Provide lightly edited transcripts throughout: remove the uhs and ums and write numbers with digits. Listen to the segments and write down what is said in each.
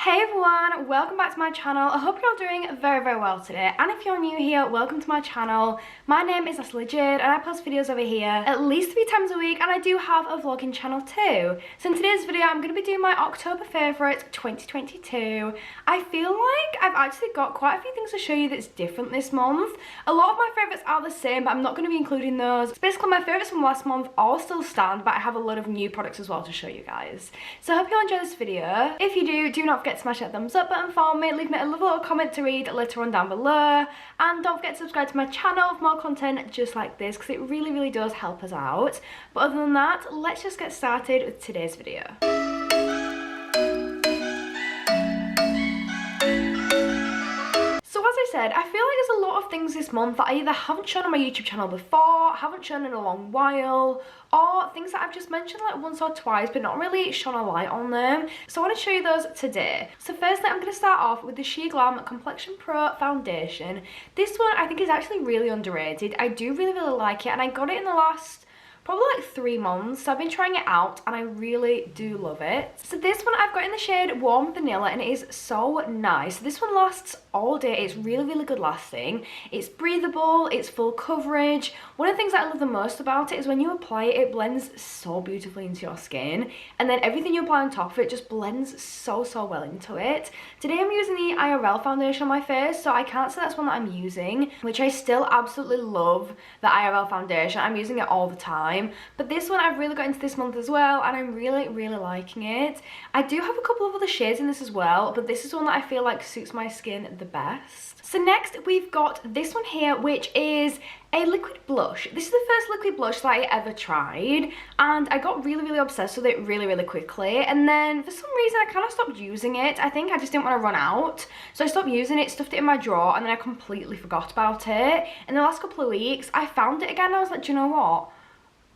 Hey everyone, welcome back to my channel. I hope you're all doing very well today, and if you're new here, welcome to my channel. My name is NatalieJade and I post videos over here at least 3 times a week, and I do have a vlogging channel too. So in today's video I'm going to be doing my October favourites 2022. I feel like I've actually got quite a few things to show you that's different this month. A lot of my favourites are the same, but I'm not going to be including those. So basically my favourites from last month all still stand, but I have a lot of new products as well to show you guys. So I hope you'll enjoy this video. If you do not forget to smash that thumbs up button for me, leave me a lovely little comment to read later on down below, and don't forget to subscribe to my channel for more content just like this, because it really does help us out. But other than that, let's just get started with today's video. So as I said, I feel like there's a lot of things this month that I either haven't shown on my YouTube channel before, haven't shown in a long while, or things that I've just mentioned like once or twice but not really shone a light on them. So I want to show you those today. So firstly, I'm going to start off with the Sheer Glam Complexion Pro Foundation. This one I think is actually really underrated. I do really like it, and I got it in the last probably like 3 months. So I've been trying it out and I really do love it. So this one I've got in the shade Warm Vanilla, and it is so nice. This one lasts all day. It's really good lasting. It's breathable, it's full coverage. One of the things that I love the most about it is when you apply it, it blends so beautifully into your skin, and then everything you apply on top of it just blends so well into it. Today I'm using the IRL foundation on my face, so I can't say that's one that I'm using, which I still absolutely love the IRL foundation. I'm using it all the time, but this one I've really got into this month as well, and I'm really liking it. I do have a couple of other shades in this as well, but this is one that I feel like suits my skin the best. So next we've got this one here, which is a liquid blush. This is the first liquid blush that I ever tried, and I got really obsessed with it really quickly, and then for some reason I kind of stopped using it. I think I just didn't want to run out, so I stopped using it, stuffed it in my drawer, and then I completely forgot about it. In the last couple of weeks I found it again, and I was like, do you know what?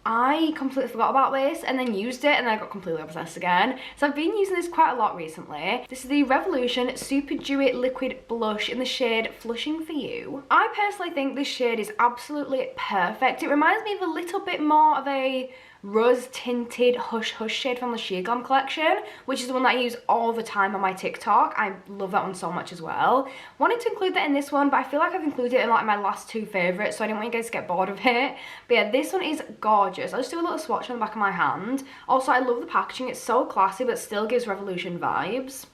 I completely forgot about this, and then used it, and then I got completely obsessed again. So I've been using this quite a lot recently. This is the Revolution Super Dewy Liquid Blush in the shade Flushing For You. I personally think this shade is absolutely perfect. It reminds me of a little bit more of a rose tinted Hush Hush shade from the Sheer Glam collection, which is the one that I use all the time on my TikTok. I love that one so much as well. Wanted to include that in this one, but I feel like I've included it in like my last 2 favourites, so I didn't want you guys to get bored of it. But yeah, this one is gorgeous. I'll just do a little swatch on the back of my hand. Also, I love the packaging. It's so classy but still gives Revolution vibes.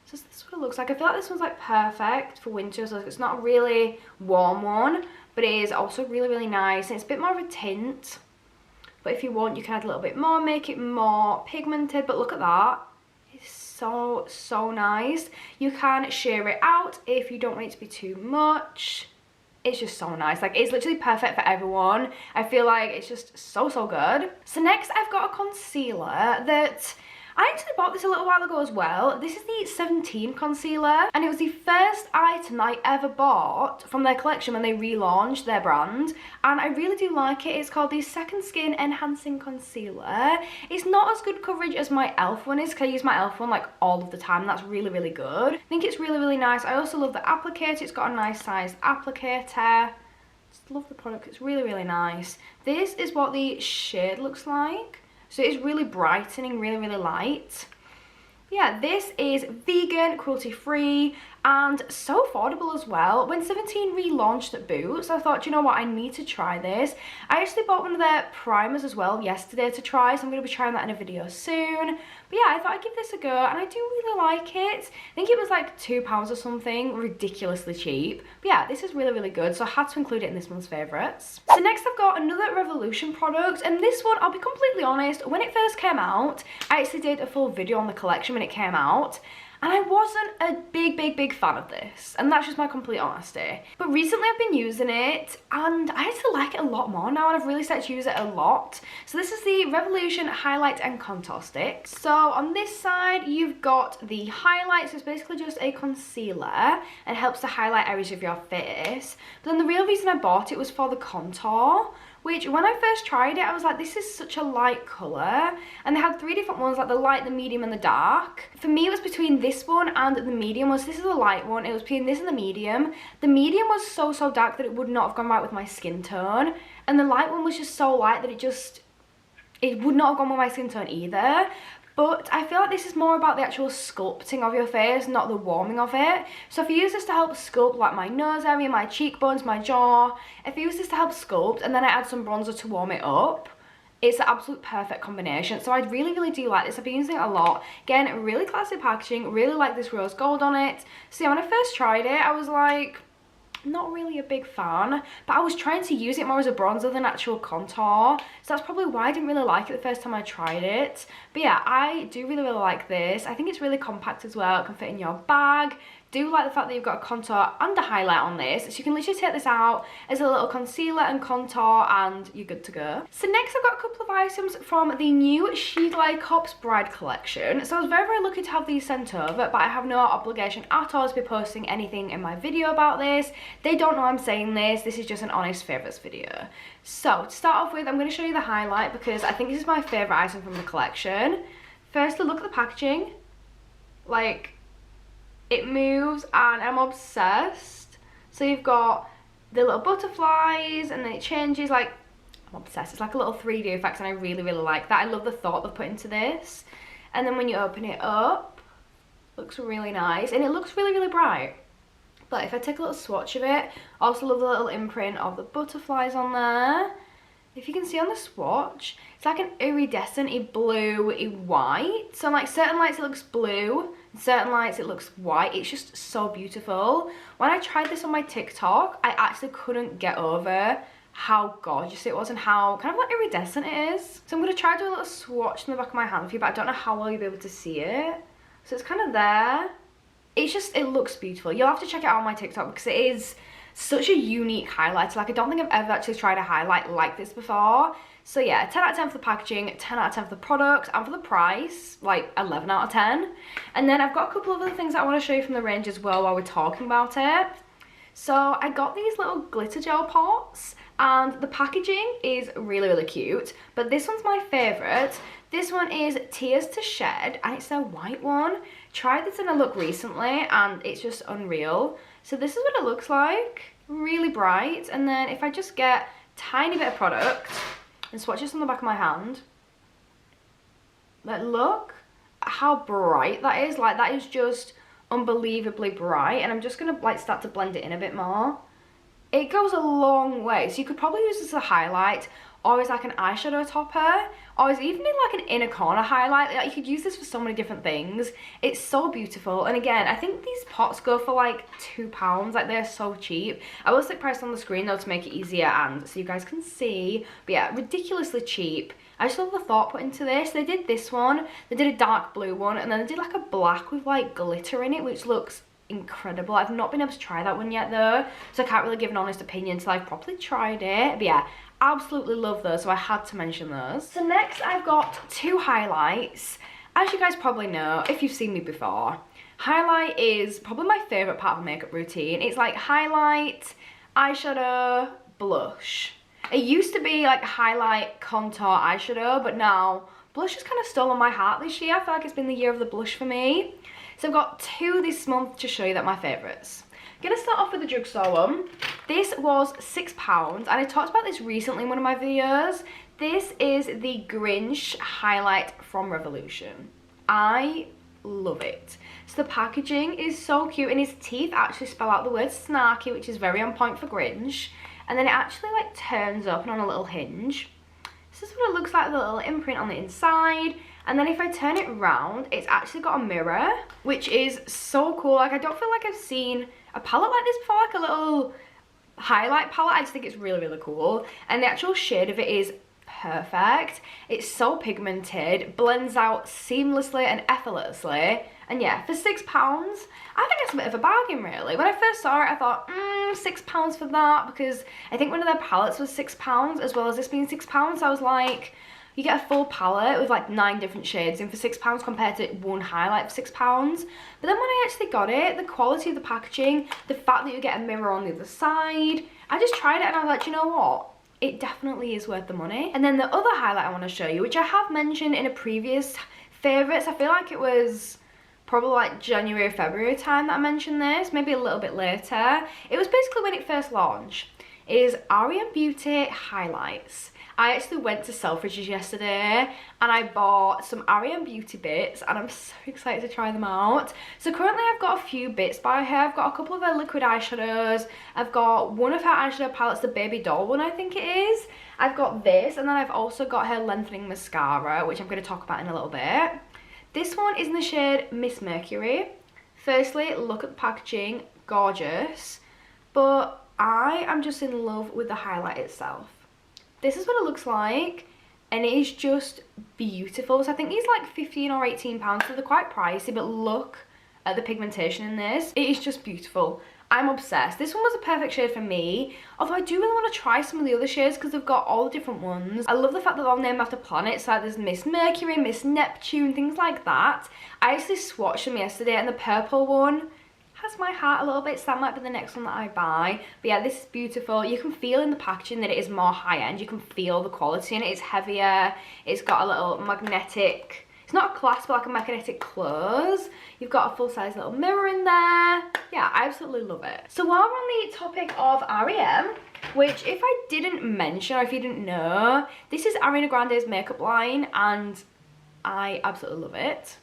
So this is what it looks like. I feel like this one's like perfect for winter, so it's not a really warm one, but it is also really nice, and it's a bit more of a tint. But if you want, you can add a little bit more, make it more pigmented. But look at that. It's so nice. You can share it out if you don't want it to be too much. It's just so nice. Like, it's literally perfect for everyone. I feel like it's just so good. So next I've got a concealer that I actually bought this a little while ago as well. This is the 17 concealer, and it was the first item that I ever bought from their collection when they relaunched their brand, and I really do like it. It's called the Second Skin Enhancing Concealer. It's not as good coverage as my e.l.f. one is, because I use my e.l.f. one like all of the time, and that's really good. I think it's really nice. I also love the applicator. It's got a nice sized applicator. Just love the product. It's really nice. This is what the shade looks like. So it's really brightening, really light. Yeah, this is vegan, cruelty-free, and so affordable as well. When 17 relaunched at Boots, I thought, you know what, I need to try this. I actually bought one of their primers as well yesterday to try, so I'm going to be trying that in a video soon. But yeah, I thought I'd give this a go, and I do really like it. I think it was like £2 or something, ridiculously cheap. But yeah, this is really good, so I had to include it in this month's favourites. So next I've got another Revolution product, and this one, I'll be completely honest, when it first came out, I actually did a full video on the collection when it came out, and I wasn't a big fan of this, and that's just my complete honesty. But recently I've been using it, and I actually like it a lot more now, and I've really started to use it a lot. So this is the Revolution Highlight and Contour Stick. So on this side you've got the highlight, so it's basically just a concealer and helps to highlight areas of your face. But then the real reason I bought it was for the contour, which when I first tried it I was like, this is such a light colour, and they had 3 different ones, like the light, the medium and the dark. For me it was between this one and the medium. This is the light one, it was between this and the medium. The medium was so dark that it would not have gone right with my skin tone, and the light one was just so light that it would not have gone with my skin tone either. but I feel like this is more about the actual sculpting of your face, not the warming of it. So if you use this to help sculpt like my nose area, my cheekbones, my jaw, if you use this to help sculpt and then I add some bronzer to warm it up, it's the absolute perfect combination. So I really do like this. I've been using it a lot. Again, really classy packaging, really like this rose gold on it. So yeah, when I first tried it, I was like, not really a big fan, but I was trying to use it more as a bronzer than actual contour, so that's probably why I didn't really like it the first time I tried it. But yeah, I do really like this. I think it's really compact as well. It can fit in your bag. Do like the fact that you've got a contour and a highlight on this, so you can literally take this out as a little concealer and contour and you're good to go. So next I've got a couple of items from the new She Glide Cops Bride collection. So I was very lucky to have these sent over, but I have no obligation at all to be posting anything in my video about this. They don't know I'm saying this. This is just an honest favourites video. So to start off with, I'm going to show you the highlight because I think this is my favourite item from the collection. Firstly, look at the packaging. Like, it moves and I'm obsessed. So you've got the little butterflies and then it changes, like, I'm obsessed. It's like a little 3D effect and I really like that. I love the thought they've put into this. And then when you open it up, looks really nice and it looks really bright. But if I take a little swatch of it, I also love the little imprint of the butterflies on there. If you can see on the swatch, it's like an iridescent blue white. So like certain lights it looks blue, certain lights it looks white. It's just so beautiful. When I tried this on my TikTok, I actually couldn't get over how gorgeous it was and how kind of like iridescent it is. So I'm going to try to do a little swatch in the back of my hand for you, but I don't know how well you'll be able to see it. So it's kind of there. It's just, it looks beautiful. You'll have to check it out on my TikTok because it is such a unique highlighter. Like, I don't think I've ever actually tried a highlight like this before. So yeah, 10 out of 10 for the packaging, 10 out of 10 for the product, and for the price, like 11 out of 10. And then I've got a couple of other things that I want to show you from the range as well while we're talking about it. So I got these little glitter gel pots and the packaging is really cute, but this one's my favourite. This one is Tears to Shed and it's their white one. Tried this in a look recently and it's just unreal. So this is what it looks like, really bright. And then if I just get a tiny bit of product and swatch this on the back of my hand, like look how bright that is. Like that is just unbelievably bright, and I'm just gonna like start to blend it in a bit more. It goes a long way, so you could probably use this as a highlight or as like an eyeshadow topper, or as even in like an inner corner highlight. Like, you could use this for so many different things. It's so beautiful. And again, I think these pots go for like £2. Like, they're so cheap. I will stick price on the screen though to make it easier and so you guys can see. But yeah, ridiculously cheap. I just love the thought put into this. They did this one, they did a dark blue one, and then they did like a black with like glitter in it, which looks incredible. I've not been able to try that one yet though, so I can't really give an honest opinion until I've properly tried it. But yeah, absolutely love those, so I had to mention those. So next I've got two highlights. As you guys probably know, if you've seen me before, highlight is probably my favourite part of a makeup routine. It's like highlight, eyeshadow, blush. It used to be like highlight, contour, eyeshadow, but now blush has kind of stolen my heart this year. I feel like it's been the year of the blush for me. So I've got two this month to show you that are my favourites. I'm going to start off with the drugstore one. This was £6 and I talked about this recently in one of my videos. This is the Grinch highlight from Revolution. I love it. So the packaging is so cute and his teeth actually spell out the word snarky, which is very on point for Grinch. And then it actually like turns up and on a little hinge. This is what it looks like, the little imprint on the inside. And then if I turn it round, it's actually got a mirror, which is so cool. Like, I don't feel like I've seen a palette like this before, like a little highlight palette. I just think it's really cool. And the actual shade of it is perfect. It's so pigmented, blends out seamlessly and effortlessly. And yeah, for £6, I think it's a bit of a bargain really. When I first saw it, I thought, £6 for that, because I think one of their palettes was £6 as well as this being £6. So I was like, you get a full palette with like 9 different shades in for £6 compared to one highlight for £6. But then when I actually got it, the quality of the packaging, the fact that you get a mirror on the other side, I just tried it and I was like, you know what? It definitely is worth the money. And then the other highlight I want to show you, which I have mentioned in a previous favourites, I feel like it was probably like January or February time that I mentioned this, maybe a little bit later. It was basically when it first launched. is Aria Beauty highlights. I actually went to Selfridges yesterday and I bought some Aria Beauty bits and I'm so excited to try them out. So currently I've got a few bits by her. I've got a couple of her liquid eyeshadows. I've got one of her eyeshadow palettes, the baby doll one I think it is. I've got this, and then I've also got her lengthening mascara, which I'm going to talk about in a little bit. This one is in the shade Miss Mercury. Firstly, look at the packaging, gorgeous. But I am just in love with the highlight itself. This is what it looks like, and it is just beautiful. So I think these are like 15 or 18 pounds, so they're quite pricey, but look at the pigmentation in this. It is just beautiful. I'm obsessed. This one was a perfect shade for me, although I do really want to try some of the other shades because they've got all the different ones. I love the fact that they're all named after planets, so like there's Miss Mercury, Miss Neptune, things like that. I actually swatched them yesterday, and the purple one has my heart a little bit, so that might be the next one that I buy. But yeah, this is beautiful. You can feel in the packaging that it is more high-end. You can feel the quality in it. It's heavier. It's got a little magnetic, it's not a clasp, but like a magnetic close. You've got a full-size little mirror in there. Yeah, I absolutely love it. So while we're on the topic of Aria, which if I didn't mention, or if you didn't know, this is Ariana Grande's makeup line, and I absolutely love it.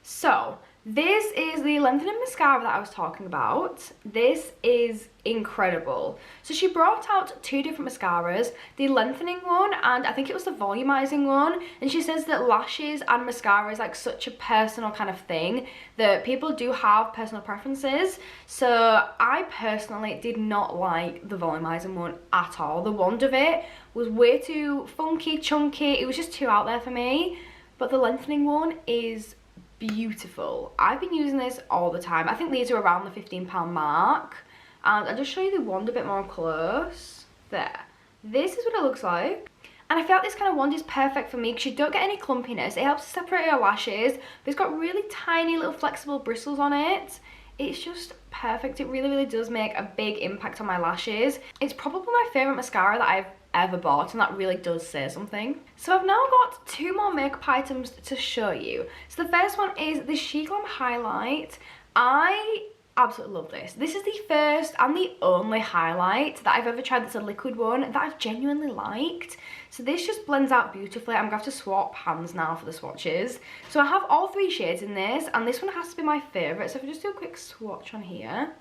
So this is the lengthening mascara that I was talking about. This is incredible. So she brought out two different mascaras, the lengthening one and I think it was the volumizing one, and she says that lashes and mascara is like such a personal kind of thing, that people do have personal preferences. So I personally did not like the volumizing one at all. The wand of it was way too funky, chunky, it was just too out there for me. But the lengthening one is beautiful. I've been using this all the time. I think these are around the £15 mark, and I'll just show you the wand a bit more close. There, this is what it looks like, and I feel like this kind of wand is perfect for me because you don't get any clumpiness. It helps to separate your lashes, but it's got really tiny little flexible bristles on it. It's just perfect. It really does make a big impact on my lashes. It's probably my favorite mascara that I've ever bought, and that really does say something. So I've now got two more makeup items to show you. So the first one is the She Glam highlight. I absolutely love this. This is the first and the only highlight that I've ever tried that's a liquid one that I've genuinely liked. So this just blends out beautifully. I'm gonna have to swap hands now for the swatches. So I have all three shades in this, and this one has to be my favorite. So if I just do a quick swatch on here.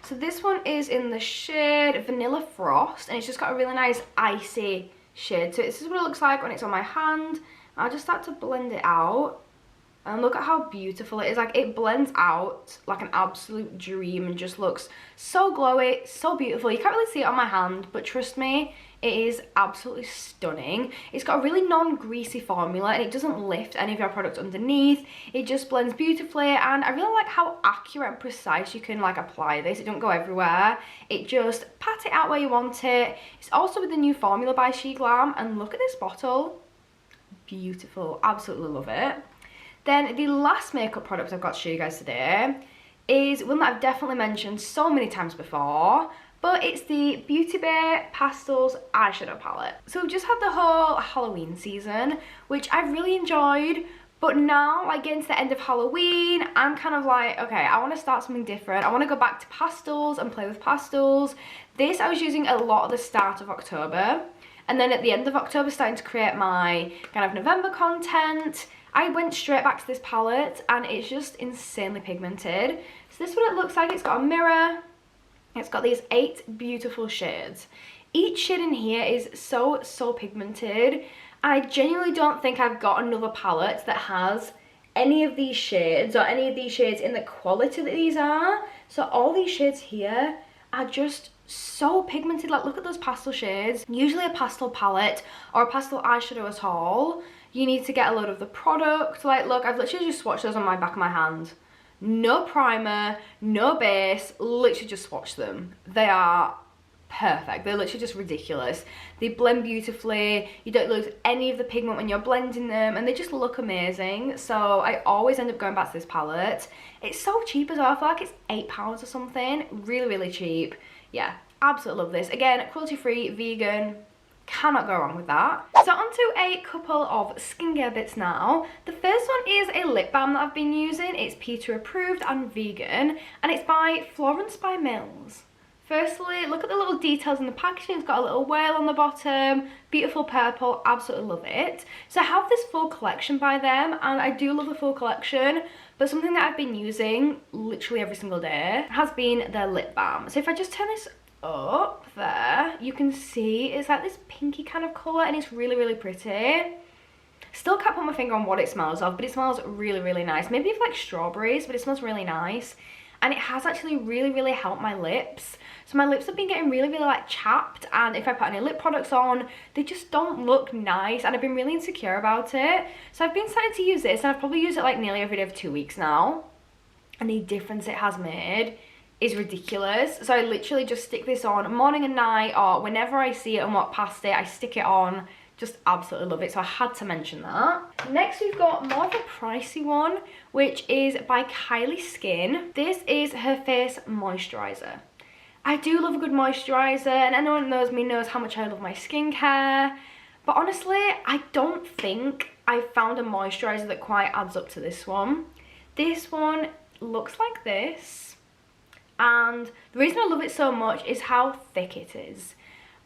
So this one is in the shade Vanilla Frost, and it's just got a really nice icy shade. So this is what it looks like when it's on my hand. I'll just start to blend it out, and look at how beautiful it is. Like, it blends out like an absolute dream and just looks so glowy, so beautiful. You can't really see it on my hand, but trust me, it is absolutely stunning. It's got a really non-greasy formula, and it doesn't lift any of your products underneath. It just blends beautifully, and I really like how accurate and precise you can like apply this. It don't go everywhere. It just pat it out where you want it. It's also with the new formula by She Glam, and look at this bottle. Beautiful. Absolutely love it. Then the last makeup product I've got to show you guys today is one that I've definitely mentioned so many times before, but it's the Beauty Bay Pastels eyeshadow palette. So we've just had the whole Halloween season, which I've really enjoyed, but now, like, getting to the end of Halloween, I'm kind of like, okay, I want to start something different. I want to go back to pastels and play with pastels. This I was using a lot at the start of October, and then at the end of October, starting to create my kind of November content. I went straight back to this palette, and it's just insanely pigmented. So this is what it looks like. It's got a mirror. It's got these 8 beautiful shades. Each shade in here is so pigmented, and I genuinely don't think I've got another palette that has any of these shades, or any of these shades in the quality that these are. So all these shades here are just so pigmented. Like, look at those pastel shades. Usually a pastel palette or a pastel eyeshadow at all, you need to get a load of the product. Like, look, I've literally just swatched those on my back of my hand. No primer, no base, literally just swatch them. They are perfect. They're literally just ridiculous. They blend beautifully. You don't lose any of the pigment when you're blending them, and they just look amazing. So I always end up going back to this palette. It's so cheap as well. I feel like it's £8 or something. Really cheap. Yeah, absolutely love this. Again, cruelty-free, vegan. Cannot go wrong with that. So onto a couple of skincare bits now. The first one is a lip balm that I've been using. It's PETA approved and vegan, and it's by Florence by Mills. Firstly, look at the little details in the packaging. It's got a little whale on the bottom, beautiful purple, absolutely love it. So I have this full collection by them, and I do love the full collection, but something that I've been using literally every single day has been their lip balm. So if I just turn this up there, you can see it's like this pinky kind of colour, and it's really, really pretty. Still can't put my finger on what it smells of, but it smells really, really nice. Maybe it's like strawberries, but it smells really nice. And it has actually really, really helped my lips. So my lips have been getting really, really like chapped, and if I put any lip products on, they just don't look nice, and I've been really insecure about it. So I've been starting to use this, and I've probably used it like nearly every day for 2 weeks now. And the difference it has made is ridiculous. So I literally just stick this on morning and night, or whenever I see it and walk past it, I stick it on. Just absolutely love it, so I had to mention that. Next, we've got more of a pricey one, which is by Kylie Skin. This is her face moisturizer. I do love a good moisturizer, and anyone who knows me knows how much I love my skincare. But honestly, I don't think I've found a moisturizer that quite adds up to this one. This one looks like this, and the reason I love it so much is how thick it is.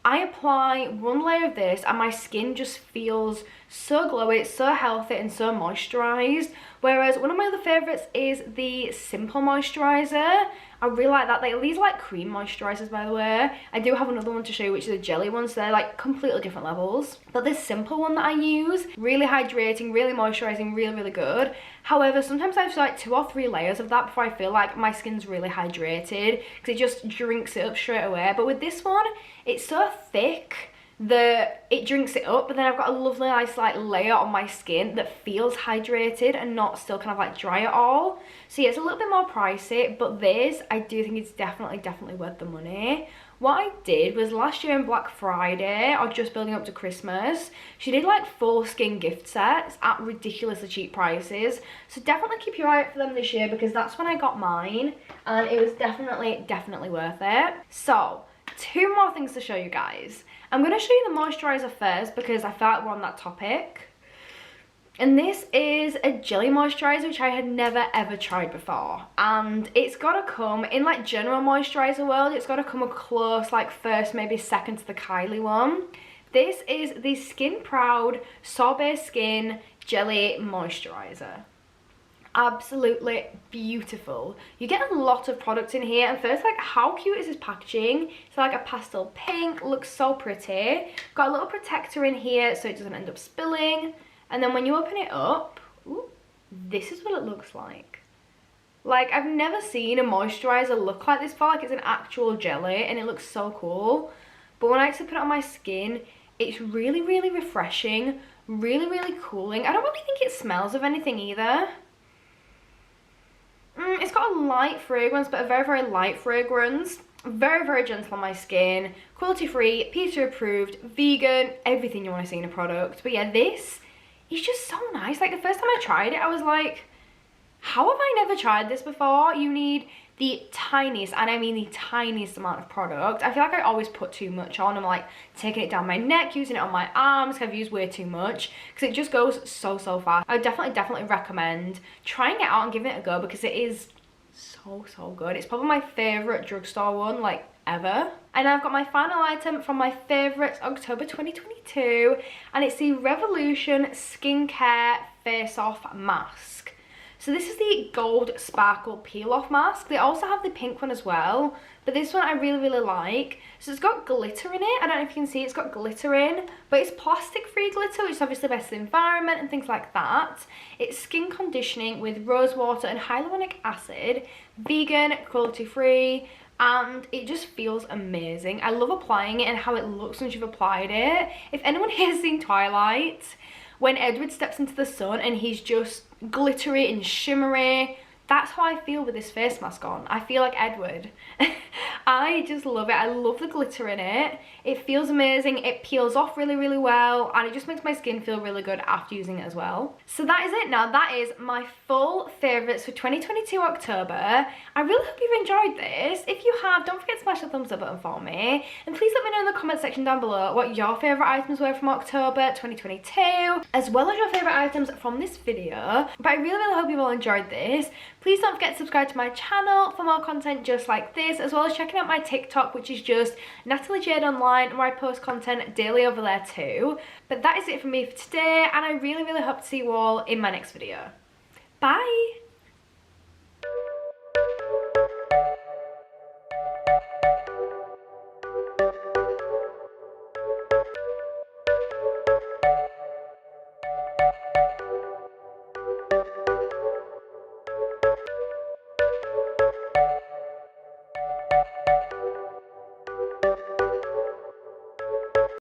I apply one layer of this and my skin just feels so glowy, it's so healthy and so moisturised. Whereas one of my other favourites is the Simple Moisturiser. I really like that. These are like cream moisturisers, by the way. I do have another one to show you, which is a jelly one, so they're like completely different levels. But this Simple one that I use, really hydrating, really moisturising, really, really good. However, sometimes I have like 2 or 3 layers of that before I feel like my skin's really hydrated, because it just drinks it up straight away. But with this one, it's so thick that it drinks it up, but then I've got a lovely nice like layer on my skin that feels hydrated and not still kind of like dry at all. So yeah, it's a little bit more pricey, but this, I do think it's definitely worth the money. What I did was last year on Black Friday, or just building up to Christmas, she did like full skin gift sets at ridiculously cheap prices. So definitely keep your eye out for them this year, because that's when I got mine, and it was definitely worth it. So 2 more things to show you guys. I'm going to show you the moisturiser first, because I felt like we're on that topic. And this is a jelly moisturiser, which I had never ever tried before. And it's got to come, in like general moisturiser world, it's got to come a close, like first, maybe second to the Kylie one. This is the Skin Proud Sorbet Skin Jelly Moisturiser. Absolutely beautiful. You get a lot of products in here, and first, like, how cute is this packaging? It's like a pastel pink, looks so pretty. Got a little protector in here so it doesn't end up spilling, and then when you open it up, ooh, this is what it looks like. Like, I've never seen a moisturizer look like this before. Like, it's an actual jelly, and it looks so cool. But when I actually put it on my skin, it's really refreshing, really cooling. I don't really think it smells of anything either. It's got a light fragrance, but a very light fragrance. Very gentle on my skin. Cruelty free, PETA approved, vegan, everything you want to see in a product. But yeah, this is just so nice. Like, the first time I tried it, I was like, how have I never tried this before? You need the tiniest, and I mean the tiniest amount of product. I feel like I always put too much on. I'm like taking it down my neck, using it on my arms, because I've used way too much, because it just goes so fast. I would definitely recommend trying it out and giving it a go, because it is so good. It's probably my favourite drugstore one, like, ever. And I've got my final item from my favourites October 2022, and it's the Revolution Skincare Face Off Mask. So this is the Gold Sparkle Peel Off Mask. They also have the pink one as well, but this one I really like. So it's got glitter in it. I don't know if you can see, it's got glitter in, but it's plastic free glitter, which is obviously best for the environment and things like that. It's skin conditioning with rose water and hyaluronic acid, vegan, cruelty free, and it just feels amazing. I love applying it and how it looks once you've applied it. If anyone here has seen Twilight, when Edward steps into the sun and he's just glittery and shimmery, that's how I feel with this face mask on. I feel like Edward. I just love it. I love the glitter in it. It feels amazing. It peels off really well, and it just makes my skin feel really good after using it as well. So that is it. Now that is my full favourites for 2022 October. I really hope you've enjoyed this. If you have, don't forget to smash the thumbs up button for me, and please let me know in the comment section down below what your favourite items were from October 2022, as well as your favourite items from this video. But I really hope you've all enjoyed this. Please don't forget to subscribe to my channel for more content just like this, as well as checking out my TikTok, which is just NatalieJadeOnline, where I post content daily over there too. But that is it from me for today, and I really hope to see you all in my next video. Bye!